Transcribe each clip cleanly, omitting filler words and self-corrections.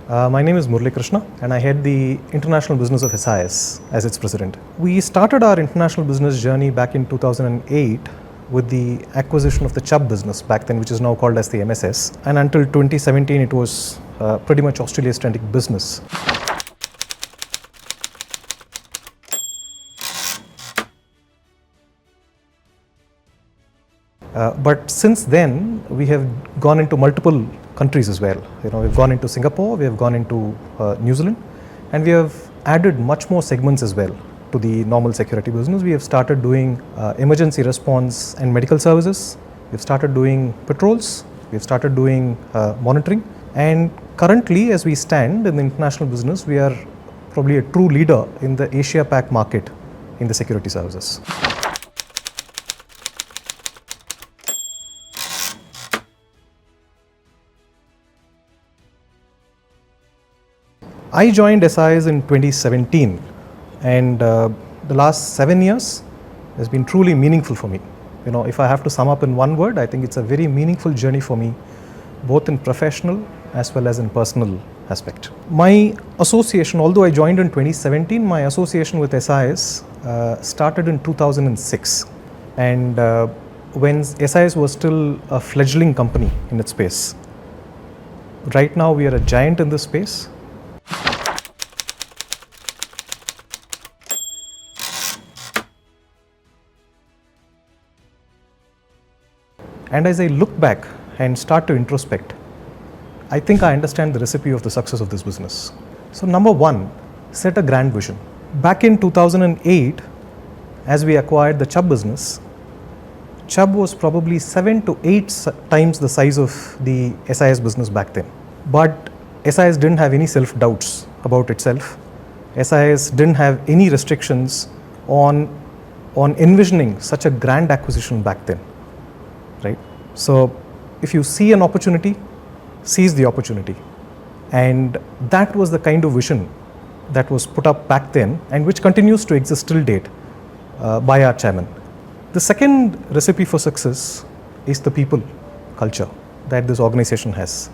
My name is Murali Krishna and I head the international business of SIS as its president. We started our international business journey back in 2008 with the acquisition of the Chubb business back then, which is now called as the MSS, and until 2017 it was pretty much Australia-centric business. But since then, we have gone into multiple countries as well. We've gone into Singapore, we have gone into New Zealand, and we have added much more segments as well to the normal security business. We have started doing emergency response and medical services. We've started doing patrols. We've started doing monitoring. And currently, as we stand in the international business, we are probably a true leader in the Asia-Pac market in the security services. I joined SIS in 2017, and the last 7 years has been truly meaningful for me. If I have to sum up in one word, I think it's a very meaningful journey for me, both in professional as well as in personal aspect. My association, although I joined in 2017, my association with SIS started in 2006, and when SIS was still a fledgling company in its space. Right now, we are a giant in this space. And as I look back and start to introspect, I think I understand the recipe of the success of this business. So number one, set a grand vision. Back in 2008, as we acquired the Chubb business, Chubb was probably 7 to 8 times the size of the SIS business back then. But SIS didn't have any self-doubts about itself. SIS didn't have any restrictions on envisioning such a grand acquisition back then. Right? So if you see an opportunity, seize the opportunity. And that was the kind of vision that was put up back then and which continues to exist till date by our chairman. The second recipe for success is the people culture that this organization has.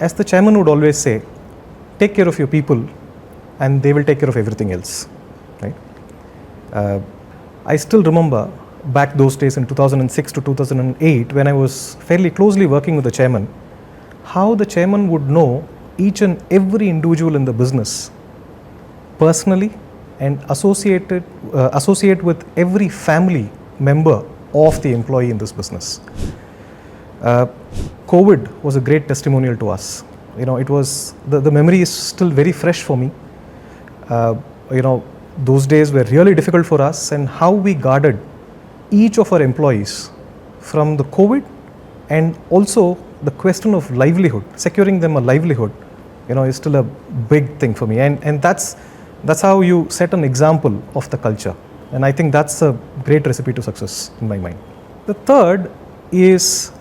As the chairman would always say, take care of your people and they will take care of everything else. Right? I still remember back those days in 2006 to 2008 when I was fairly closely working with the chairman, how the chairman would know each and every individual in the business personally and associate with every family member of the employee in this business. COVID was a great testimonial to us. It was the memory is still very fresh for me. Those days were really difficult for us, and how we guarded each of our employees from the COVID and also the question of livelihood, securing them a livelihood, is still a big thing for me. And that's how you set an example of the culture. And I think that's a great recipe to success in my mind. The third is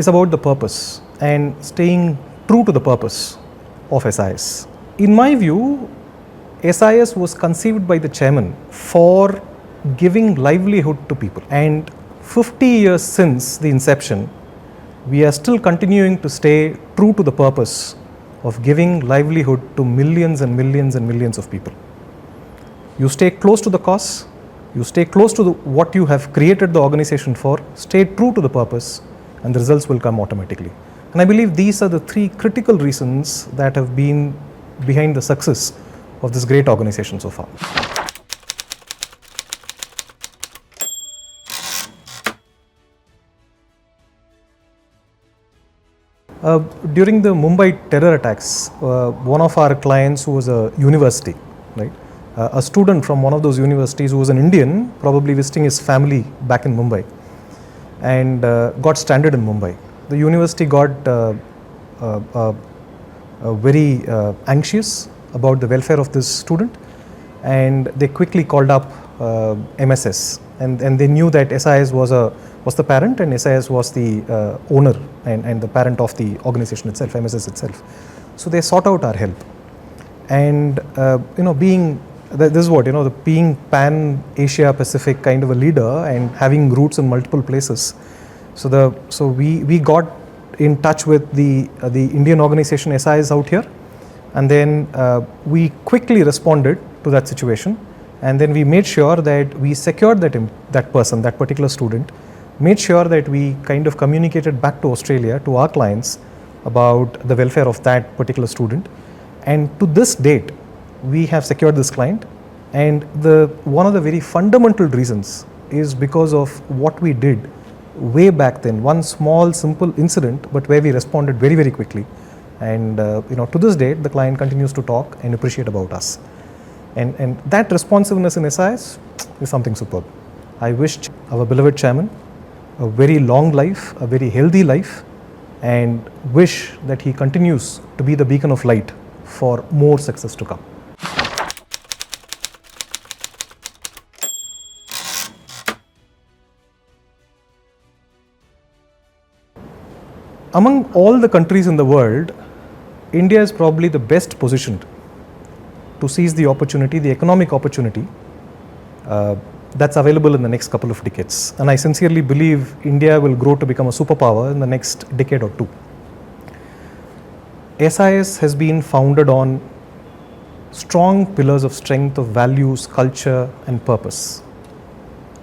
about the purpose and staying true to the purpose of SIS. In my view, SIS was conceived by the chairman for giving livelihood to people, and 50 years since the inception, we are still continuing to stay true to the purpose of giving livelihood to millions and millions and millions of people. You stay close to the cause, you stay close to what you have created the organization for, stay true to the purpose, and the results will come automatically. And I believe these are the three critical reasons that have been behind the success of this great organization so far. During the Mumbai terror attacks, one of our clients who was a university, right, a student from one of those universities who was an Indian, probably visiting his family back in Mumbai, and got stranded in Mumbai. The university got very anxious about the welfare of this student, and they quickly called up MSS, and they knew that SIS was the parent and SIS was the owner and the parent of the organization itself, MSS itself. So they sought out our help, and being being pan Asia Pacific kind of a leader and having roots in multiple places. So we got in touch with the Indian organization SIS out here, and then we quickly responded to that situation, and then we made sure that we secured that person, that particular student, made sure that we kind of communicated back to Australia, to our clients, about the welfare of that particular student. And to this date, we have secured this client. And one of the very fundamental reasons is because of what we did way back then. One small, simple incident, but where we responded very, very quickly. And to this date, the client continues to talk and appreciate about us. And that responsiveness in SIS is something superb. I wish our beloved chairman a very long life, a very healthy life, and wish that he continues to be the beacon of light for more success to come. Among all the countries in the world, India is probably the best positioned to seize the opportunity, the economic opportunity that's available in the next couple of decades. And I sincerely believe India will grow to become a superpower in the next decade or two. SIS has been founded on strong pillars of strength of values, culture, and purpose.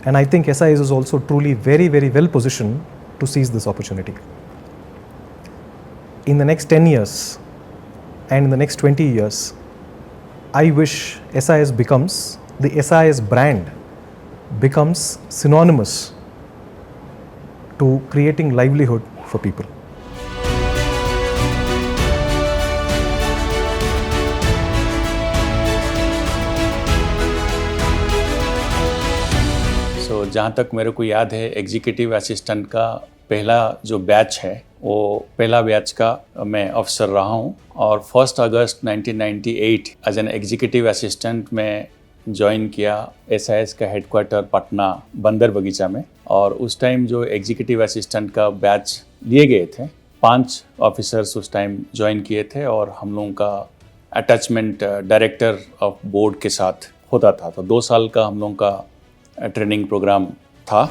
And I think SIS is also truly very, very well positioned to seize this opportunity. In the next 10 years and in the next 20 years, I wish SIS becomes, the SIS brand becomes synonymous to creating livelihood for people. So, जहाँ तक मेरे को याद है, executive assistant का पहला जो batch है, वो पहला बैच का मैं अफसर रहा हूँ और 1 अगस्त 1998 एज एन एग्जीक्यूटिव असिस्टेंट मैं ज्वाइन किया SIS का हेडक्वार्टर पटना बंदर बगीचा में। और उस टाइम जो एग्जीक्यूटिव असिस्टेंट का बैच लिए गए थे, 5 ऑफिसर्स उस टाइम ज्वाइन किए थे और हम लोगों का अटैचमेंट डायरेक्टर ऑफ बोर्ड के साथ होता था। तो 2 साल का हम लोगों का ट्रेनिंग प्रोग्राम था।